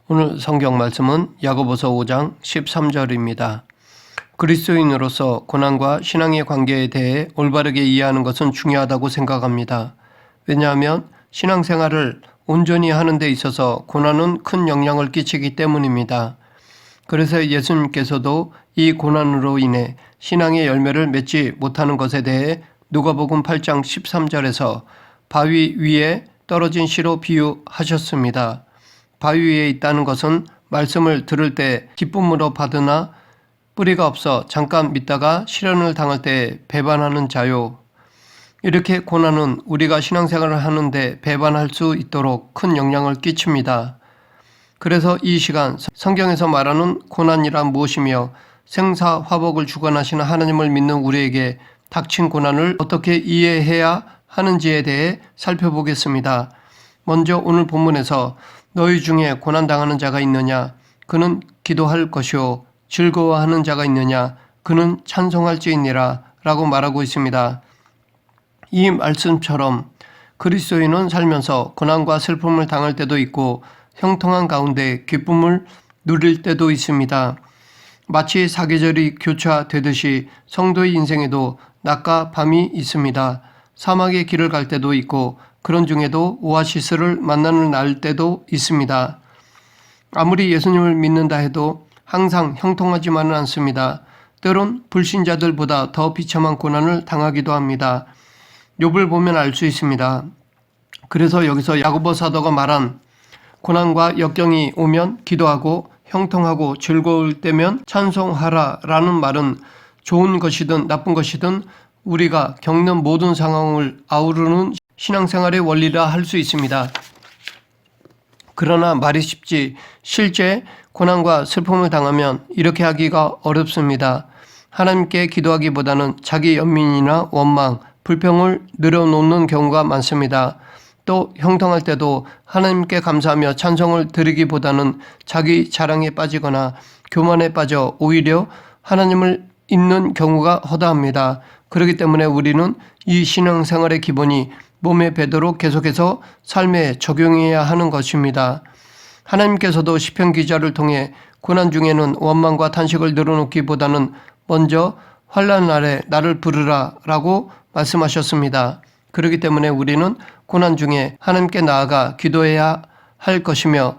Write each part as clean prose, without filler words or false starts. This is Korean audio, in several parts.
오늘 성경 말씀은 야고보서 5장 13절입니다. 그리스도인으로서 고난과 신앙의 관계에 대해 올바르게 이해하는 것은 중요하다고 생각합니다. 왜냐하면 신앙생활을 온전히 하는 데 있어서 고난은 큰 영향을 끼치기 때문입니다. 그래서 예수님께서도 이 고난으로 인해 신앙의 열매를 맺지 못하는 것에 대해 누가복음 8장 13절에서 바위 위에 떨어진 씨로 비유하셨습니다. 바위 위에 있다는 것은 말씀을 들을 때 기쁨으로 받으나 뿌리가 없어 잠깐 믿다가 시련을 당할 때 배반하는 자요. 이렇게 고난은 우리가 신앙생활을 하는데 배반할 수 있도록 큰 영향을 끼칩니다. 그래서 이 시간 성경에서 말하는 고난이란 무엇이며 생사화복을 주관하시는 하나님을 믿는 우리에게 닥친 고난을 어떻게 이해해야 하는지에 대해 살펴보겠습니다. 먼저 오늘 본문에서 너희 중에 고난당하는 자가 있느냐? 그는 기도할 것이요. 즐거워하는 자가 있느냐? 그는 찬송할지니라 라고 말하고 있습니다. 이 말씀처럼 그리스도인은 살면서 고난과 슬픔을 당할 때도 있고 형통한 가운데 기쁨을 누릴 때도 있습니다. 마치 사계절이 교차되듯이 성도의 인생에도 낮과 밤이 있습니다. 사막의 길을 갈 때도 있고 그런 중에도 오아시스를 만나는 날 때도 있습니다. 아무리 예수님을 믿는다 해도 항상 형통하지만은 않습니다. 때론 불신자들보다 더 비참한 고난을 당하기도 합니다. 욥을 보면 알 수 있습니다. 그래서 여기서 야고보 사도가 말한 고난과 역경이 오면 기도하고 형통하고 즐거울 때면 찬송하라 라는 말은 좋은 것이든 나쁜 것이든 우리가 겪는 모든 상황을 아우르는 신앙생활의 원리라 할 수 있습니다. 그러나 말이 쉽지 실제 고난과 슬픔을 당하면 이렇게 하기가 어렵습니다. 하나님께 기도하기보다는 자기 연민이나 원망, 불평을 늘어놓는 경우가 많습니다. 또 형통할 때도 하나님께 감사하며 찬송을 드리기보다는 자기 자랑에 빠지거나 교만에 빠져 오히려 하나님을 잊는 경우가 허다합니다. 그렇기 때문에 우리는 이 신앙생활의 기본이 몸에 배도록 계속해서 삶에 적용해야 하는 것입니다. 하나님께서도 시편 기자를 통해 고난 중에는 원망과 탄식을 늘어놓기보다는 먼저 환난 날에 나를 부르라 라고 말씀하셨습니다. 그렇기 때문에 우리는 고난 중에 하나님께 나아가 기도해야 할 것이며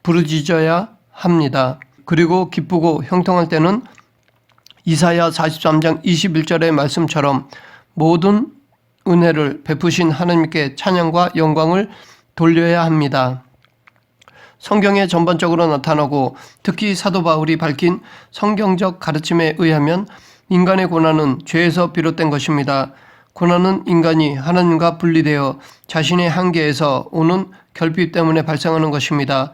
부르짖어야 합니다. 그리고 기쁘고 형통할 때는 이사야 43장 21절의 말씀처럼 모든 은혜를 베푸신 하나님께 찬양과 영광을 돌려야 합니다. 성경에 전반적으로 나타나고 특히 사도 바울이 밝힌 성경적 가르침에 의하면 인간의 고난은 죄에서 비롯된 것입니다. 고난은 인간이 하나님과 분리되어 자신의 한계에서 오는 결핍 때문에 발생하는 것입니다.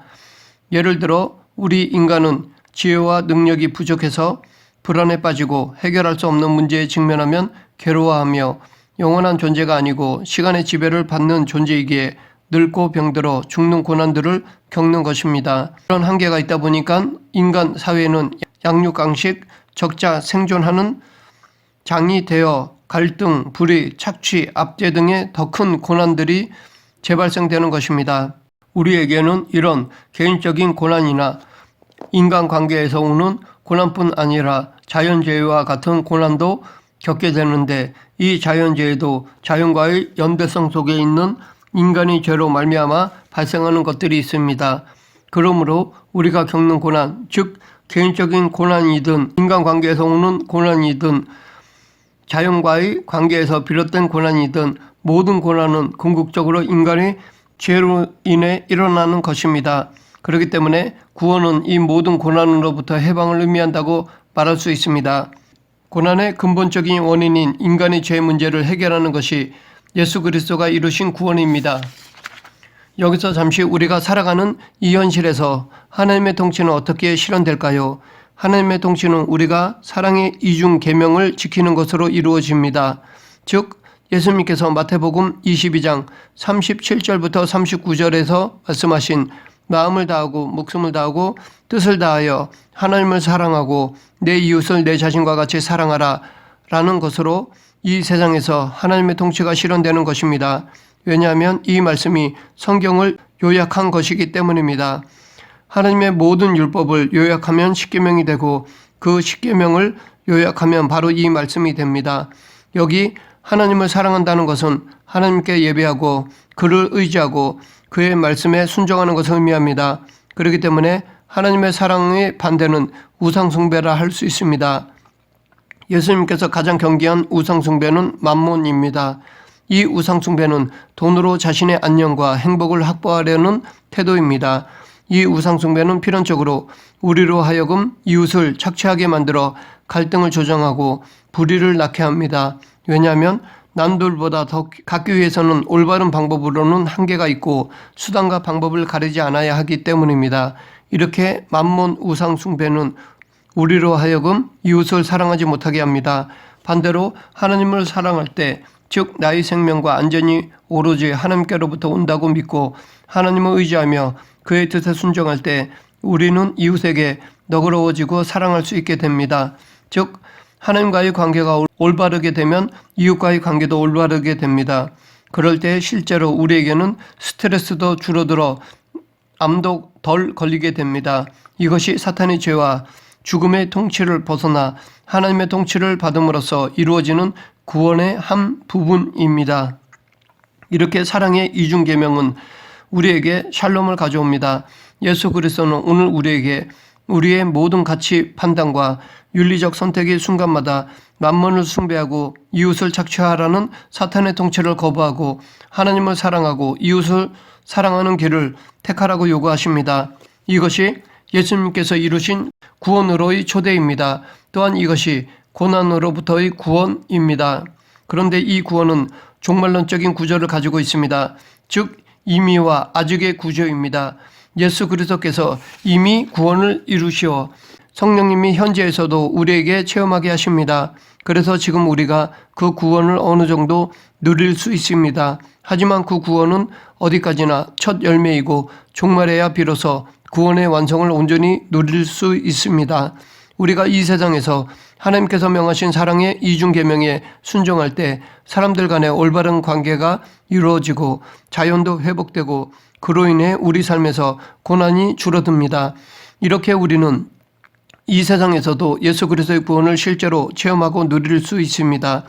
예를 들어 우리 인간은 지혜와 능력이 부족해서 불안에 빠지고 해결할 수 없는 문제에 직면하면 괴로워하며 영원한 존재가 아니고 시간의 지배를 받는 존재이기에 늙고 병들어 죽는 고난들을 겪는 것입니다. 그런 한계가 있다 보니까 인간 사회는 양육강식, 적자 생존하는 장이 되어 갈등, 불의, 착취, 압제 등의 더 큰 고난들이 재발생되는 것입니다. 우리에게는 이런 개인적인 고난이나 인간관계에서 오는 고난뿐 아니라 자연재해와 같은 고난도 겪게 되는데 이 자연재해도 자연과의 연대성 속에 있는 인간의 죄로 말미암아 발생하는 것들이 있습니다. 그러므로 우리가 겪는 고난, 즉 개인적인 고난이든 인간관계에서 오는 고난이든 자연과의 관계에서 비롯된 고난이든 모든 고난은 궁극적으로 인간의 죄로 인해 일어나는 것입니다. 그렇기 때문에 구원은 이 모든 고난으로부터 해방을 의미한다고 말할 수 있습니다. 고난의 근본적인 원인인 인간의 죄 문제를 해결하는 것이 예수 그리스도가 이루신 구원입니다. 여기서 잠시 우리가 살아가는 이 현실에서 하나님의 통치는 어떻게 실현될까요? 하나님의 통치는 우리가 사랑의 이중 계명을 지키는 것으로 이루어집니다. 즉 예수님께서 마태복음 22장 37절부터 39절에서 말씀하신 마음을 다하고 목숨을 다하고 뜻을 다하여 하나님을 사랑하고 내 이웃을 내 자신과 같이 사랑하라 라는 것으로 이 세상에서 하나님의 통치가 실현되는 것입니다. 왜냐하면 이 말씀이 성경을 요약한 것이기 때문입니다. 하나님의 모든 율법을 요약하면 십계명이 되고 그 십계명을 요약하면 바로 이 말씀이 됩니다. 여기 하나님을 사랑한다는 것은 하나님께 예배하고 그를 의지하고 그의 말씀에 순종하는 것을 의미합니다. 그렇기 때문에 하나님의 사랑의 반대는 우상숭배라 할 수 있습니다. 예수님께서 가장 경계한 우상숭배는 맘몬입니다. 이 우상숭배는 돈으로 자신의 안녕과 행복을 확보하려는 태도입니다. 이 우상숭배는 필연적으로 우리로 하여금 이웃을 착취하게 만들어 갈등을 조장하고 불의를 낳게 합니다. 왜냐하면 남들보다 더 갖기 위해서는 올바른 방법으로는 한계가 있고 수단과 방법을 가리지 않아야 하기 때문입니다. 이렇게 맘몬 우상숭배는 우리로 하여금 이웃을 사랑하지 못하게 합니다. 반대로 하나님을 사랑할 때, 즉 나의 생명과 안전이 오로지 하나님께로부터 온다고 믿고 하나님을 의지하며 그의 뜻에 순종할 때 우리는 이웃에게 너그러워지고 사랑할 수 있게 됩니다. 즉 하나님과의 관계가 올바르게 되면 이웃과의 관계도 올바르게 됩니다. 그럴 때 실제로 우리에게는 스트레스도 줄어들어 암도 덜 걸리게 됩니다. 이것이 사탄의 죄와 죽음의 통치를 벗어나 하나님의 통치를 받음으로써 이루어지는 구원의 한 부분입니다. 이렇게 사랑의 이중 계명은 우리에게 샬롬을 가져옵니다. 예수 그리스도는 오늘 우리에게 우리의 모든 가치 판단과 윤리적 선택의 순간마다 만몬을 숭배하고 이웃을 착취하라는 사탄의 통치를 거부하고 하나님을 사랑하고 이웃을 사랑하는 길을 택하라고 요구하십니다. 이것이 예수님께서 이루신 구원으로의 초대입니다. 또한 이것이 고난으로부터의 구원입니다. 그런데 이 구원은 종말론적인 구조를 가지고 있습니다. 즉 이미와 아직의 구조입니다. 예수 그리스도께서 이미 구원을 이루시어 성령님이 현재에서도 우리에게 체험하게 하십니다. 그래서 지금 우리가 그 구원을 어느 정도 누릴 수 있습니다. 하지만 그 구원은 어디까지나 첫 열매이고 종말에야 비로소 구원의 완성을 온전히 누릴 수 있습니다. 우리가 이 세상에서 하나님께서 명하신 사랑의 이중 계명에 순종할 때 사람들 간의 올바른 관계가 이루어지고 자연도 회복되고 그로 인해 우리 삶에서 고난이 줄어듭니다. 이렇게 우리는 이 세상에서도 예수 그리스도의 구원을 실제로 체험하고 누릴 수 있습니다.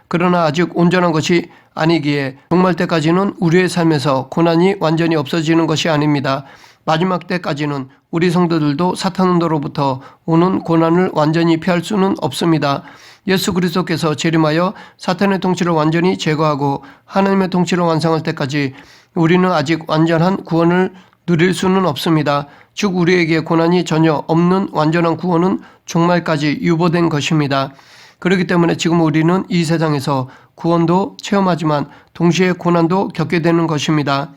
그러나 아직 온전한 것이 아니기에 종말 때까지는 우리의 삶에서 고난이 완전히 없어지는 것이 아닙니다. 마지막 때까지는 우리 성도들도 사탄으로부터 오는 고난을 완전히 피할 수는 없습니다. 예수 그리스도께서 재림하여 사탄의 통치를 완전히 제거하고 하나님의 통치를 완성할 때까지 우리는 아직 완전한 구원을 누릴 수는 없습니다. 즉 우리에게 고난이 전혀 없는 완전한 구원은 종말까지 유보된 것입니다. 그렇기 때문에 지금 우리는 이 세상에서 구원도 체험하지만 동시에 고난도 겪게 되는 것입니다.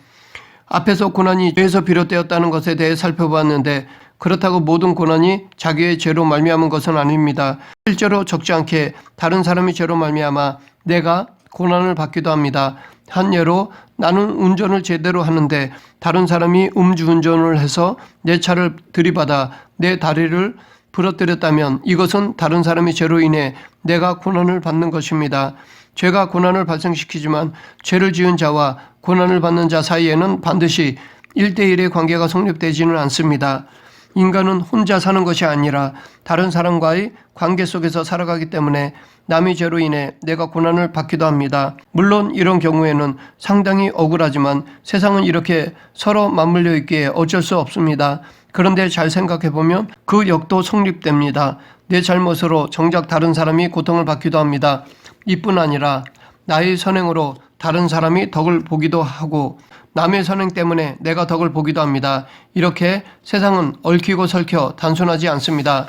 앞에서 고난이 죄에서 비롯되었다는 것에 대해 살펴보았는데 그렇다고 모든 고난이 자기의 죄로 말미암은 것은 아닙니다. 실제로 적지 않게 다른 사람이 죄로 말미암아 내가 고난을 받기도 합니다. 한 예로 나는 운전을 제대로 하는데 다른 사람이 음주운전을 해서 내 차를 들이받아 내 다리를 부러뜨렸다면 이것은 다른 사람의 죄로 인해 내가 고난을 받는 것입니다. 죄가 고난을 발생시키지만 죄를 지은 자와 고난을 받는 자 사이에는 반드시 1대1의 관계가 성립되지는 않습니다. 인간은 혼자 사는 것이 아니라 다른 사람과의 관계 속에서 살아가기 때문에 남의 죄로 인해 내가 고난을 받기도 합니다. 물론 이런 경우에는 상당히 억울하지만 세상은 이렇게 서로 맞물려 있기에 어쩔 수 없습니다. 그런데 잘 생각해보면 그 역도 성립됩니다. 내 잘못으로 정작 다른 사람이 고통을 받기도 합니다. 이뿐 아니라 나의 선행으로 다른 사람이 덕을 보기도 하고 남의 선행 때문에 내가 덕을 보기도 합니다. 이렇게 세상은 얽히고 설켜 단순하지 않습니다.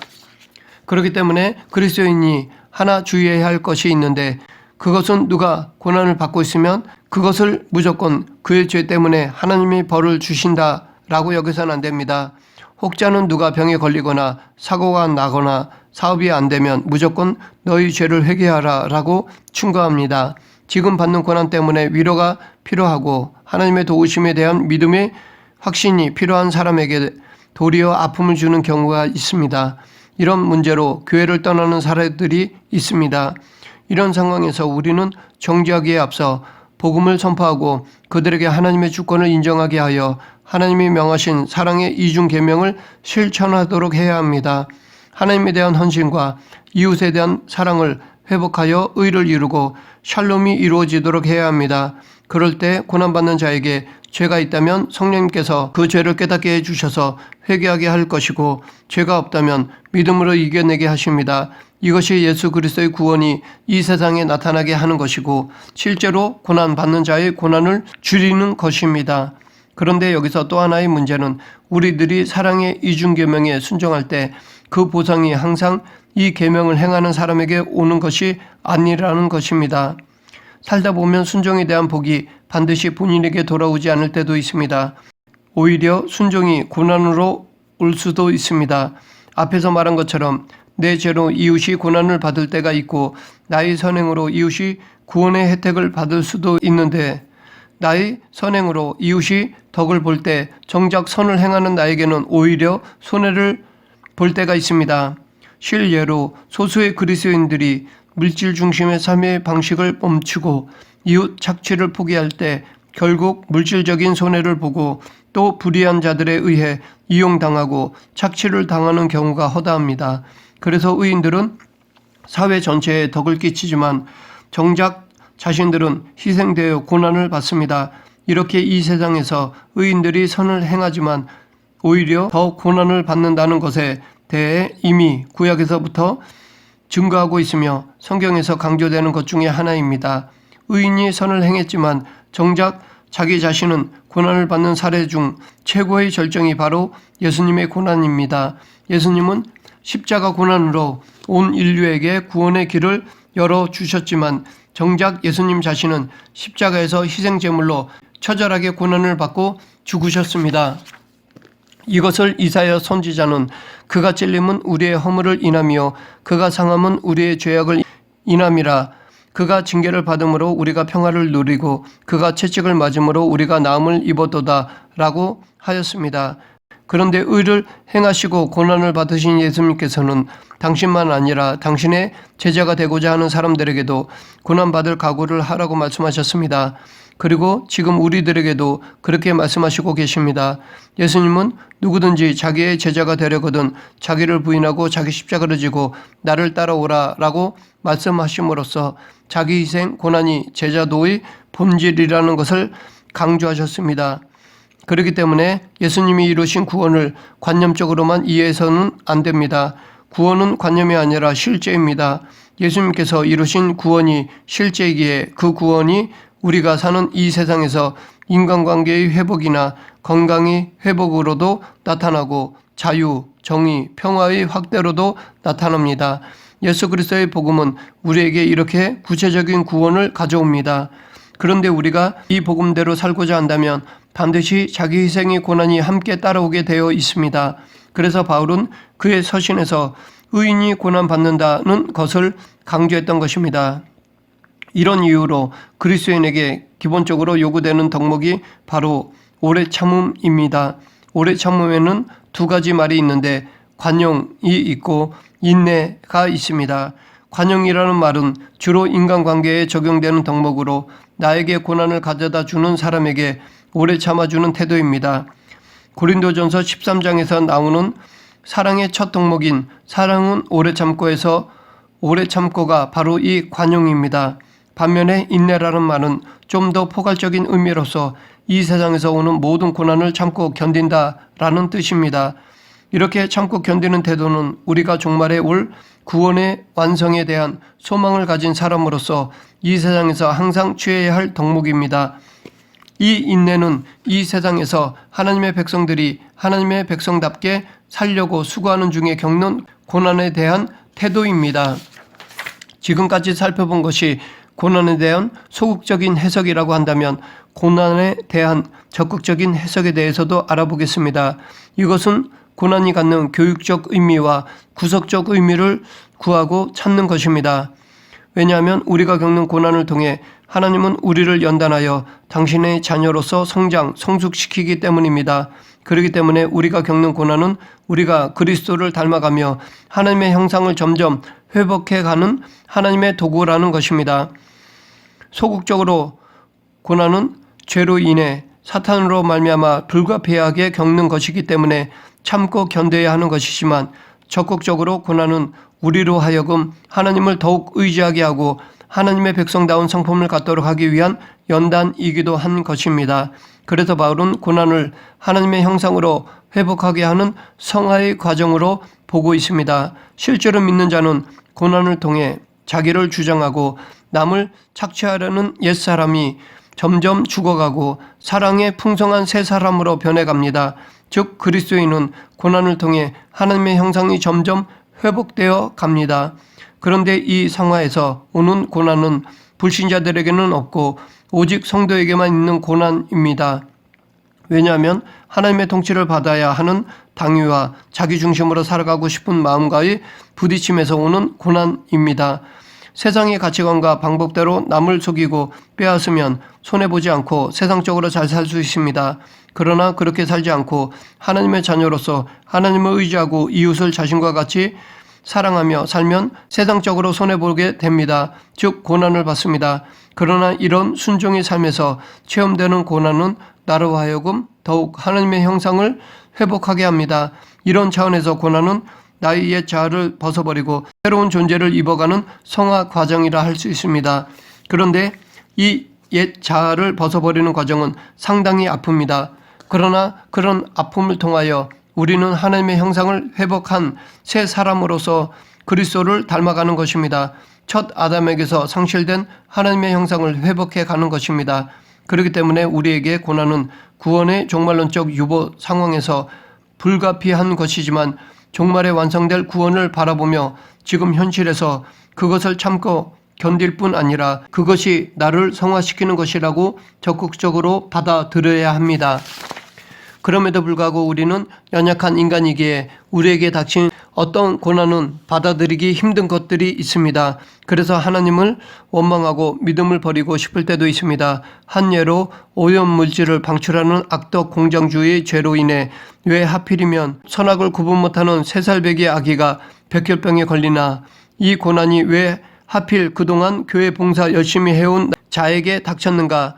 그렇기 때문에 그리스도인이 하나 주의해야 할 것이 있는데 그것은 누가 고난을 받고 있으면 그것을 무조건 그의 죄 때문에 하나님이 벌을 주신다라고 여기서는 안 됩니다. 혹자는 누가 병에 걸리거나 사고가 나거나 사업이 안 되면 무조건 너희 죄를 회개하라 라고 충고합니다. 지금 받는 고난 때문에 위로가 필요하고 하나님의 도우심에 대한 믿음의 확신이 필요한 사람에게 도리어 아픔을 주는 경우가 있습니다. 이런 문제로 교회를 떠나는 사례들이 있습니다. 이런 상황에서 우리는 정죄하기에 앞서 복음을 선포하고 그들에게 하나님의 주권을 인정하게 하여 하나님이 명하신 사랑의 이중 계명을 실천하도록 해야 합니다. 하나님에 대한 헌신과 이웃에 대한 사랑을 회복하여 의를 이루고 샬롬이 이루어지도록 해야 합니다. 그럴 때 고난받는 자에게 죄가 있다면 성령님께서 그 죄를 깨닫게 해주셔서 회개하게 할 것이고, 죄가 없다면 믿음으로 이겨내게 하십니다. 이것이 예수 그리스도의 구원이 이 세상에 나타나게 하는 것이고, 실제로 고난받는 자의 고난을 줄이는 것입니다. 그런데 여기서 또 하나의 문제는 우리들이 사랑의 이중계명에 순종할 때 그 보상이 항상 이 계명을 행하는 사람에게 오는 것이 아니라는 것입니다. 살다 보면 순종에 대한 복이 반드시 본인에게 돌아오지 않을 때도 있습니다. 오히려 순종이 고난으로 올 수도 있습니다. 앞에서 말한 것처럼 내 죄로 이웃이 고난을 받을 때가 있고, 나의 선행으로 이웃이 구원의 혜택을 받을 수도 있는데, 나의 선행으로 이웃이 덕을 볼 때 정작 선을 행하는 나에게는 오히려 손해를 볼 때가 있습니다. 실예로 소수의 그리스도인들이 물질 중심의 삶의 방식을 멈추고 이웃 착취를 포기할 때 결국 물질적인 손해를 보고 또 불의한 자들에 의해 이용당하고 착취를 당하는 경우가 허다합니다. 그래서 의인들은 사회 전체에 덕을 끼치지만 정작 자신들은 희생되어 고난을 받습니다. 이렇게 이 세상에서 의인들이 선을 행하지만 오히려 더 고난을 받는다는 것에 대해 이미 구약에서부터 증거하고 있으며 성경에서 강조되는 것 중에 하나입니다. 의인이 선을 행했지만 정작 자기 자신은 고난을 받는 사례 중 최고의 절정이 바로 예수님의 고난입니다. 예수님은 십자가 고난으로 온 인류에게 구원의 길을 열어주셨지만 정작 예수님 자신은 십자가에서 희생제물로 처절하게 고난을 받고 죽으셨습니다. 이것을 이사야 선지자는 그가 찔림은 우리의 허물을 인함이요 그가 상함은 우리의 죄악을 인함이라. 그가 징계를 받음으로 우리가 평화를 누리고 그가 채찍을 맞음으로 우리가 나음을 입었도다 라고 하였습니다. 그런데 의를 행하시고 고난을 받으신 예수님께서는 당신만 아니라 당신의 제자가 되고자 하는 사람들에게도 고난받을 각오를 하라고 말씀하셨습니다. 그리고 지금 우리들에게도 그렇게 말씀하시고 계십니다. 예수님은 누구든지 자기의 제자가 되려거든 자기를 부인하고 자기 십자가를 지고 나를 따라오라 라고 말씀하심으로써 자기 희생, 고난이 제자도의 본질이라는 것을 강조하셨습니다. 그렇기 때문에 예수님이 이루신 구원을 관념적으로만 이해해서는 안 됩니다. 구원은 관념이 아니라 실제입니다. 예수님께서 이루신 구원이 실제이기에 그 구원이 우리가 사는 이 세상에서 인간관계의 회복이나 건강의 회복으로도 나타나고 자유, 정의, 평화의 확대로도 나타납니다. 예수 그리스도의 복음은 우리에게 이렇게 구체적인 구원을 가져옵니다. 그런데 우리가 이 복음대로 살고자 한다면 반드시 자기 희생의 고난이 함께 따라오게 되어 있습니다. 그래서 바울은 그의 서신에서 의인이 고난받는다는 것을 강조했던 것입니다. 이런 이유로 그리스도인에게 기본적으로 요구되는 덕목이 바로 오래 참음입니다. 오래 참음에는 두 가지 말이 있는데 관용이 있고 인내가 있습니다. 관용이라는 말은 주로 인간관계에 적용되는 덕목으로 나에게 고난을 가져다 주는 사람에게 오래 참아주는 태도입니다. 고린도전서 13장에서 나오는 사랑의 첫 덕목인 사랑은 오래 참고에서 오래 참고가 바로 이 관용입니다. 반면에 인내라는 말은 좀 더 포괄적인 의미로서 이 세상에서 오는 모든 고난을 참고 견딘다라는 뜻입니다. 이렇게 참고 견디는 태도는 우리가 종말에 올 구원의 완성에 대한 소망을 가진 사람으로서 이 세상에서 항상 취해야 할 덕목입니다. 이 인내는 이 세상에서 하나님의 백성들이 하나님의 백성답게 살려고 수고하는 중에 겪는 고난에 대한 태도입니다. 지금까지 살펴본 것이 고난에 대한 소극적인 해석이라고 한다면 고난에 대한 적극적인 해석에 대해서도 알아보겠습니다. 이것은 고난이 갖는 교육적 의미와 구속적 의미를 구하고 찾는 것입니다. 왜냐하면 우리가 겪는 고난을 통해 하나님은 우리를 연단하여 당신의 자녀로서 성장, 성숙시키기 때문입니다. 그렇기 때문에 우리가 겪는 고난은 우리가 그리스도를 닮아가며 하나님의 형상을 점점 회복해가는 하나님의 도구라는 것입니다. 소극적으로 고난은 죄로 인해 사탄으로 말미암아 불가피하게 겪는 것이기 때문에 참고 견뎌야 하는 것이지만 적극적으로 고난은 우리로 하여금 하나님을 더욱 의지하게 하고 하나님의 백성다운 성품을 갖도록 하기 위한 연단이기도 한 것입니다. 그래서 바울은 고난을 하나님의 형상으로 회복하게 하는 성화의 과정으로 보고 있습니다. 실제로 믿는 자는 고난을 통해 자기를 주장하고 남을 착취하려는 옛사람이 점점 죽어가고 사랑의 풍성한 새 사람으로 변해갑니다. 즉 그리스도인은 고난을 통해 하나님의 형상이 점점 회복되어 갑니다. 그런데 이 상황에서 오는 고난은 불신자들에게는 없고 오직 성도에게만 있는 고난입니다. 왜냐하면 하나님의 통치를 받아야 하는 당위와 자기 중심으로 살아가고 싶은 마음과의 부딪힘에서 오는 고난입니다. 세상의 가치관과 방법대로 남을 속이고 빼앗으면 손해보지 않고 세상적으로 잘 살 수 있습니다. 그러나 그렇게 살지 않고 하나님의 자녀로서 하나님을 의지하고 이웃을 자신과 같이 사랑하며 살면 세상적으로 손해보게 됩니다. 즉 고난을 받습니다. 그러나 이런 순종의 삶에서 체험되는 고난은 나로 하여금 더욱 하나님의 형상을 회복하게 합니다. 이런 차원에서 고난은 나의 옛 자아를 벗어버리고 새로운 존재를 입어가는 성화 과정이라 할 수 있습니다. 그런데 이 옛 자아를 벗어버리는 과정은 상당히 아픕니다. 그러나 그런 아픔을 통하여 우리는 하나님의 형상을 회복한 새 사람으로서 그리스도를 닮아가는 것입니다. 첫 아담에게서 상실된 하나님의 형상을 회복해 가는 것입니다. 그렇기 때문에 우리에게 고난은 구원의 종말론적 유보 상황에서 불가피한 것이지만 종말에 완성될 구원을 바라보며 지금 현실에서 그것을 참고 견딜 뿐 아니라 그것이 나를 성화시키는 것이라고 적극적으로 받아들여야 합니다. 그럼에도 불구하고 우리는 연약한 인간이기에 우리에게 닥친 어떤 고난은 받아들이기 힘든 것들이 있습니다. 그래서 하나님을 원망하고 믿음을 버리고 싶을 때도 있습니다. 한 예로 오염물질을 방출하는 악덕 공장주의 죄로 인해 왜 하필이면 선악을 구분 못하는 3살배기 아기가 백혈병에 걸리나, 이 고난이 왜 하필 그동안 교회 봉사 열심히 해온 자에게 닥쳤는가.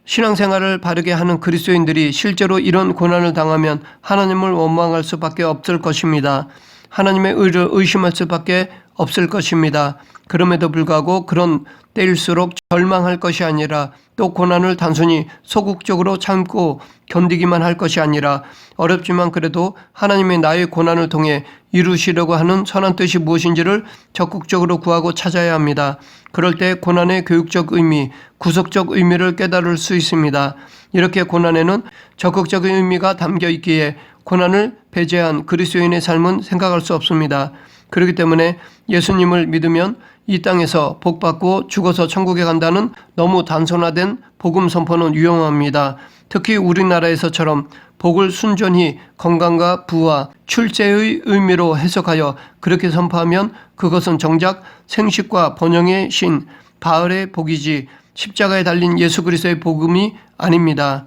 신앙생활을 바르게 하는 그리스도인들이 실제로 이런 고난을 당하면 하나님을 원망할 수밖에 없을 것입니다. 하나님의 의를 의심할 수밖에 없을 것입니다. 그럼에도 불구하고 그런 때일수록 절망할 것이 아니라 또 고난을 단순히 소극적으로 참고 견디기만 할 것이 아니라 어렵지만 그래도 하나님의 나의 고난을 통해 이루시려고 하는 선한 뜻이 무엇인지를 적극적으로 구하고 찾아야 합니다. 그럴 때 고난의 교육적 의미, 구속적 의미를 깨달을 수 있습니다. 이렇게 고난에는 적극적인 의미가 담겨 있기에 고난을 배제한 그리스도인의 삶은 생각할 수 없습니다. 그렇기 때문에 예수님을 믿으면 이 땅에서 복받고 죽어서 천국에 간다는 너무 단순화된 복음 선포는 위험합니다. 특히 우리나라에서처럼 복을 순전히 건강과 부와 출세의 의미로 해석하여 그렇게 선포하면 그것은 정작 생식과 번영의 신 바알의 복이지 십자가에 달린 예수 그리스도의 복음이 아닙니다.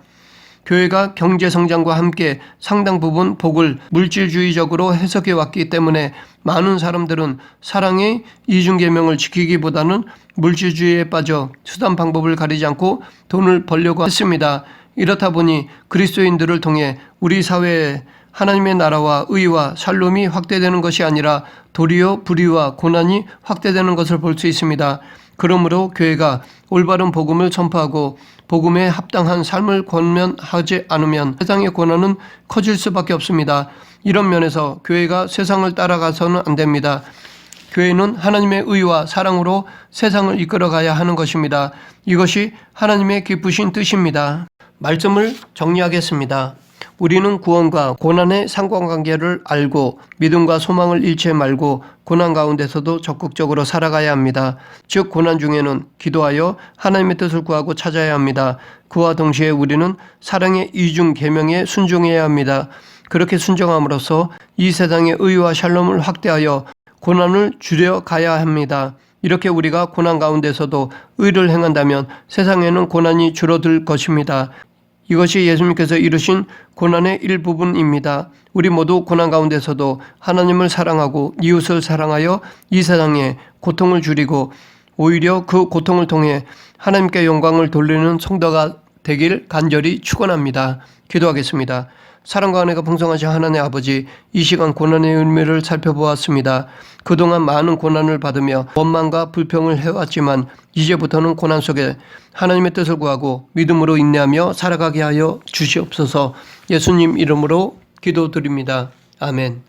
교회가 경제성장과 함께 상당 부분 복을 물질주의적으로 해석해 왔기 때문에 많은 사람들은 사랑의 이중계명을 지키기보다는 물질주의에 빠져 수단 방법을 가리지 않고 돈을 벌려고 했습니다. 이렇다 보니 그리스도인들을 통해 우리 사회에 하나님의 나라와 의와 샬롬이 확대되는 것이 아니라 도리어 불의와 고난이 확대되는 것을 볼 수 있습니다. 그러므로 교회가 올바른 복음을 선포하고 복음에 합당한 삶을 권면하지 않으면 세상의 고난은 커질 수밖에 없습니다. 이런 면에서 교회가 세상을 따라가서는 안 됩니다. 교회는 하나님의 의와 사랑으로 세상을 이끌어가야 하는 것입니다. 이것이 하나님의 기쁘신 뜻입니다. 말씀을 정리하겠습니다. 우리는 구원과 고난의 상관관계를 알고 믿음과 소망을 잃지 말고 고난 가운데서도 적극적으로 살아가야 합니다. 즉 고난 중에는 기도하여 하나님의 뜻을 구하고 찾아야 합니다. 그와 동시에 우리는 사랑의 이중 계명에 순종해야 합니다. 그렇게 순종함으로써 이 세상의 의와 샬롬을 확대하여 고난을 줄여가야 합니다. 이렇게 우리가 고난 가운데서도 의를 행한다면 세상에는 고난이 줄어들 것입니다. 이것이 예수님께서 이루신 고난의 일부분입니다. 우리 모두 고난 가운데서도 하나님을 사랑하고 이웃을 사랑하여 이 세상에 고통을 줄이고 오히려 그 고통을 통해 하나님께 영광을 돌리는 성도가 되길 간절히 축원합니다. 기도하겠습니다. 사랑과 은혜가 풍성하신 하나님의 아버지, 이 시간 고난의 의미를 살펴보았습니다. 그동안 많은 고난을 받으며 원망과 불평을 해왔지만 이제부터는 고난 속에 하나님의 뜻을 구하고 믿음으로 인내하며 살아가게 하여 주시옵소서. 예수님 이름으로 기도드립니다. 아멘.